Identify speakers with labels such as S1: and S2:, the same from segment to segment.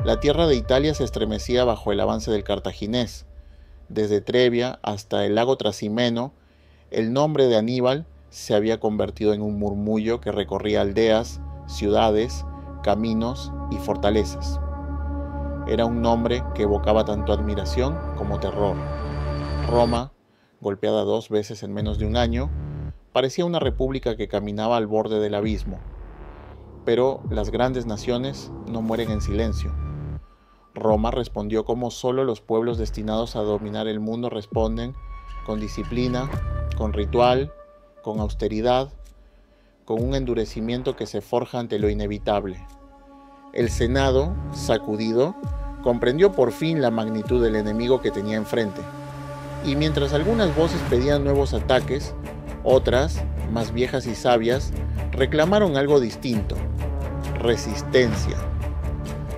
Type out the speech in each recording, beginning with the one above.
S1: La tierra de Italia se estremecía bajo el avance del cartaginés. Desde Trevia hasta el lago Trasimeno, el nombre de Aníbal se había convertido en un murmullo que recorría aldeas, ciudades, caminos y fortalezas. Era un nombre que evocaba tanto admiración como terror. Roma, golpeada 2 veces en menos de un año, parecía una república que caminaba al borde del abismo. Pero las grandes naciones no mueren en silencio. Roma respondió como solo los pueblos destinados a dominar el mundo responden, con disciplina, con ritual, con austeridad, con un endurecimiento que se forja ante lo inevitable. El Senado, sacudido, comprendió por fin la magnitud del enemigo que tenía enfrente. Y mientras algunas voces pedían nuevos ataques, otras, más viejas y sabias, reclamaron algo distinto: resistencia.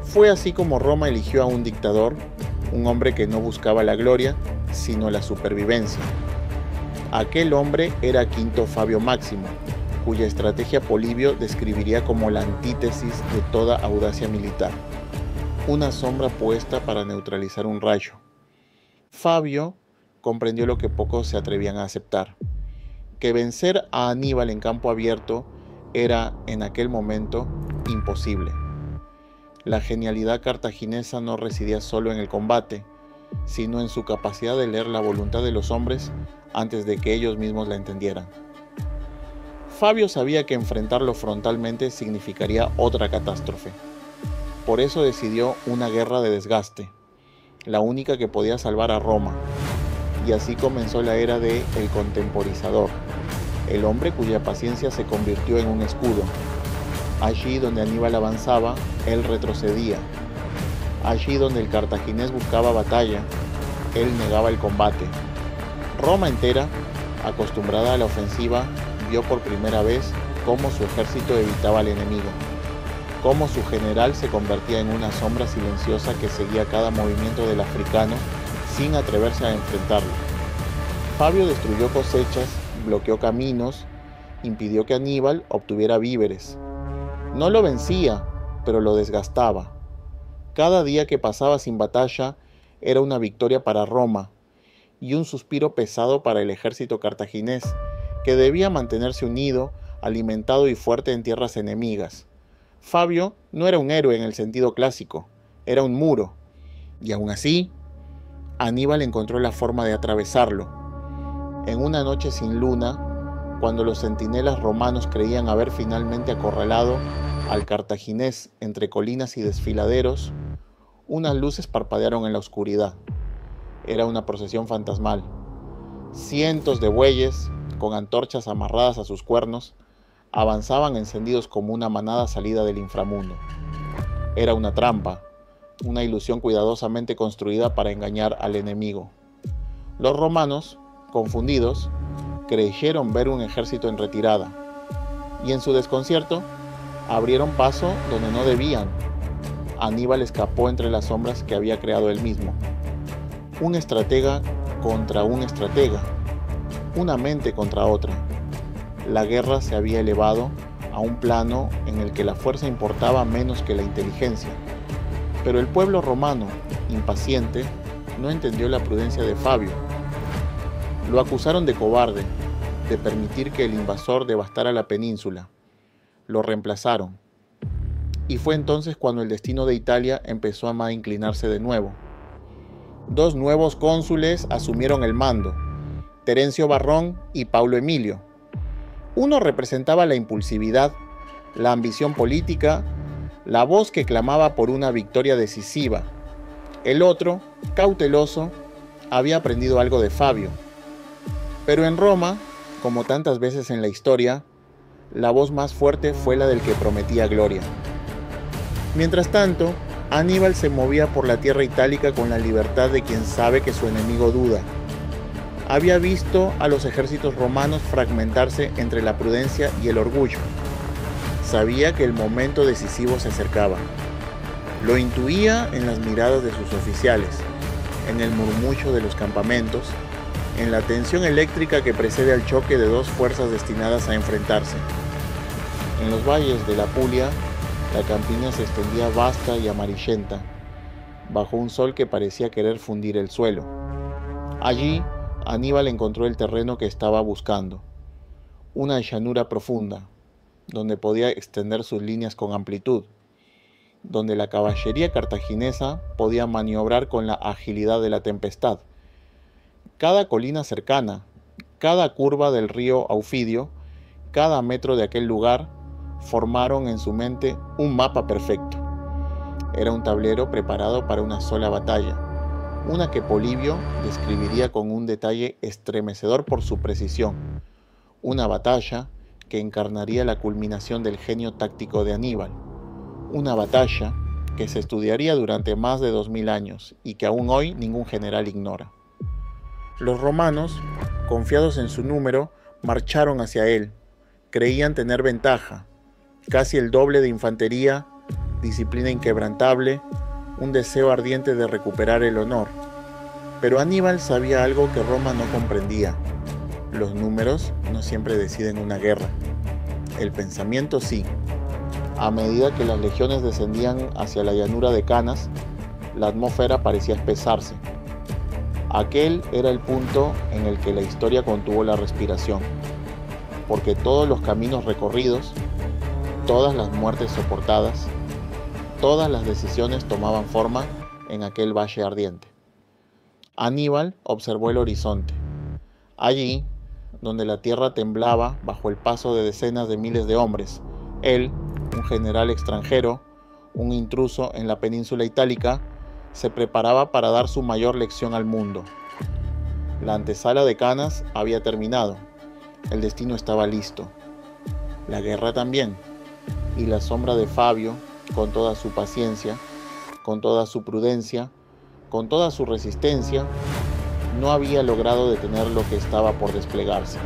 S1: Fue así como Roma eligió a un dictador, un hombre que no buscaba la gloria, sino la supervivencia. Aquel hombre era Quinto Fabio Máximo, cuya estrategia Polibio describiría como la antítesis de toda audacia militar. Una sombra puesta para neutralizar un rayo. Fabio comprendió lo que pocos se atrevían a aceptar: que vencer a Aníbal en campo abierto era, en aquel momento, imposible. La genialidad cartaginesa no residía solo en el combate, sino en su capacidad de leer la voluntad de los hombres antes de que ellos mismos la entendieran. Fabio sabía que enfrentarlo frontalmente significaría otra catástrofe. Por eso decidió una guerra de desgaste, la única que podía salvar a Roma. Y así comenzó la era de El Contemporizador, el hombre cuya paciencia se convirtió en un escudo. Allí donde Aníbal avanzaba, él retrocedía. Allí donde el cartaginés buscaba batalla, él negaba el combate. Roma entera, acostumbrada a la ofensiva, vio por primera vez cómo su ejército evitaba al enemigo, cómo su general se convertía en una sombra silenciosa que seguía cada movimiento del africano sin atreverse a enfrentarlo. Fabio destruyó cosechas, bloqueó caminos, impidió que Aníbal obtuviera víveres. No lo vencía, pero lo desgastaba. Cada día que pasaba sin batalla era una victoria para Roma y un suspiro pesado para el ejército cartaginés, que debía mantenerse unido, alimentado y fuerte en tierras enemigas. Fabio no era un héroe en el sentido clásico, era un muro, y aún así, Aníbal encontró la forma de atravesarlo. En una noche sin luna, cuando los centinelas romanos creían haber finalmente acorralado al cartaginés entre colinas y desfiladeros, unas luces parpadearon en la oscuridad. Era una procesión fantasmal. Cientos de bueyes, con antorchas amarradas a sus cuernos, avanzaban encendidos como una manada salida del inframundo. Era una trampa, una ilusión cuidadosamente construida para engañar al enemigo. Los romanos, confundidos, creyeron ver un ejército en retirada, y en su desconcierto, abrieron paso donde no debían. Aníbal escapó entre las sombras que había creado él mismo. Un estratega contra un estratega, una mente contra otra. La guerra se había elevado a un plano en el que la fuerza importaba menos que la inteligencia. Pero el pueblo romano, impaciente, no entendió la prudencia de Fabio. Lo acusaron de cobarde, de permitir que el invasor devastara la península. Lo reemplazaron. Y fue entonces cuando el destino de Italia empezó a inclinarse de nuevo. 2 nuevos cónsules asumieron el mando, Terencio Varrón y Paulo Emilio. Uno representaba la impulsividad, la ambición política, la voz que clamaba por una victoria decisiva. El otro, cauteloso, había aprendido algo de Fabio. Pero en Roma, como tantas veces en la historia, la voz más fuerte fue la del que prometía gloria. Mientras tanto, Aníbal se movía por la tierra itálica con la libertad de quien sabe que su enemigo duda. Había visto a los ejércitos romanos fragmentarse entre la prudencia y el orgullo. Sabía que el momento decisivo se acercaba. Lo intuía en las miradas de sus oficiales, en el murmullo de los campamentos, en la tensión eléctrica que precede al choque de 2 fuerzas destinadas a enfrentarse. En los valles de la Apulia, la campiña se extendía vasta y amarillenta, bajo un sol que parecía querer fundir el suelo. Allí, Aníbal encontró el terreno que estaba buscando, una llanura profunda, donde podía extender sus líneas con amplitud, donde la caballería cartaginesa podía maniobrar con la agilidad de la tempestad. Cada colina cercana, cada curva del río Aufidio, cada metro de aquel lugar, formaron en su mente un mapa perfecto. Era un tablero preparado para una sola batalla, una que Polibio describiría con un detalle estremecedor por su precisión, una batalla que encarnaría la culminación del genio táctico de Aníbal, una batalla que se estudiaría durante más de 2000 años y que aún hoy ningún general ignora. Los romanos, confiados en su número, marcharon hacia él. Creían tener ventaja, casi el doble de infantería, disciplina inquebrantable, un deseo ardiente de recuperar el honor. Pero Aníbal sabía algo que Roma no comprendía. Los números no siempre deciden una guerra. El pensamiento sí. A medida que las legiones descendían hacia la llanura de Canas, la atmósfera parecía espesarse. Aquel era el punto en el que la historia contuvo la respiración, porque todos los caminos recorridos, todas las muertes soportadas, todas las decisiones tomaban forma en aquel valle ardiente. Aníbal observó el horizonte. Allí, donde la tierra temblaba bajo el paso de decenas de miles de hombres, él, un general extranjero, un intruso en la península itálica, se preparaba para dar su mayor lección al mundo. La antesala de Canas había terminado. El destino estaba listo. La guerra también. Y la sombra de Fabio, con toda su paciencia, con toda su prudencia, con toda su resistencia, no había logrado detener lo que estaba por desplegarse.